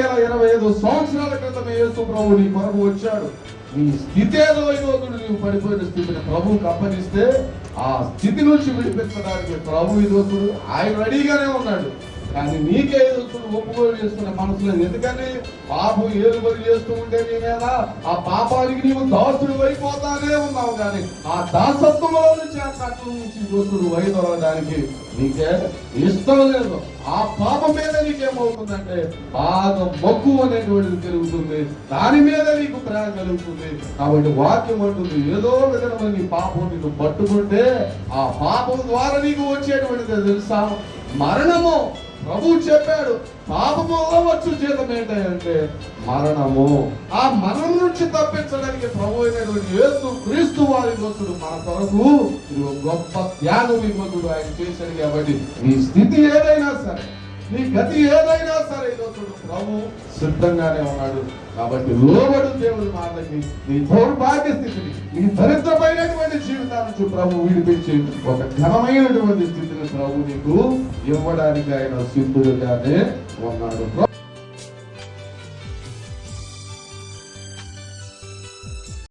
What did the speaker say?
2025 సంవత్సరాల క్రితమే యేసు ప్రభు నీ కొరకు వచ్చాడు. నీ స్థితి ఏదో ఈరోజు నీవు పడిపోయిన స్థితిని ప్రభువుకి అప్పగిస్తే ఆ స్థితి నుంచి విడిపించడానికి ప్రభు ఈరోజు ఆయన రెడీగానే ఉన్నాడు. కానీ నీకే ఒప్పుకోలు చేస్తున్న మనసు లేదు. ఎందుకని పాపం ఏలుబడి చేస్తూ ఉంటే నీ మీద ఆ పాపానికి నీవు దాసుడు అయిపోతానే ఉన్నావు. కానీ ఆ దాసత్వంలో నుంచి ఆ కట్టం నుంచి దోసుడు వైదొరడానికి నీకే ఇష్టం లేదు. ఆ పాపం మీద నీకేమవుతుందంటే బాగా మక్కువ అనేటువంటిది పెరుగుతుంది, దాని మీద నీకు ప్రేమ కలుగుతుంది. కాబట్టి వాక్యం అంటుంది ఏదో విధంగా నీ పాపం నీకు పట్టుకుంటే ఆ పాపం ద్వారా నీకు వచ్చేటువంటిది తెలుసా? మరణము. ప్రభువు చెప్పాడు పాపము వచ్చు జీతం ఏంటంటే మరణము. ఆ మరణం నుంచి తప్పించడానికి ప్రభు అయినటువంటి యేసు క్రీస్తు వారి దోసుడు మన కొరకు గొప్ప త్యాగం ఇవ్వకుడు ఆయన చేశాడు. కాబట్టి నీ స్థితి ఏదైనా సరే, నీ గతి ఏదైనా సరే దోసుడు ప్రభు సిద్ధంగానే ఉన్నాడు. కాబట్టి లోబడు దేవుడి మాటకి నీ దౌర్భాగ్య స్థితిని, నీ దరిద్రమైనటువంటి జీవితాన్ని ప్రభు విడిపించి ఒక ఘనమైనటువంటి స్థితిని ప్రభు నీకు ఇవ్వడానికి ఆయన సిద్ధుడుగానే ఉన్నాడు.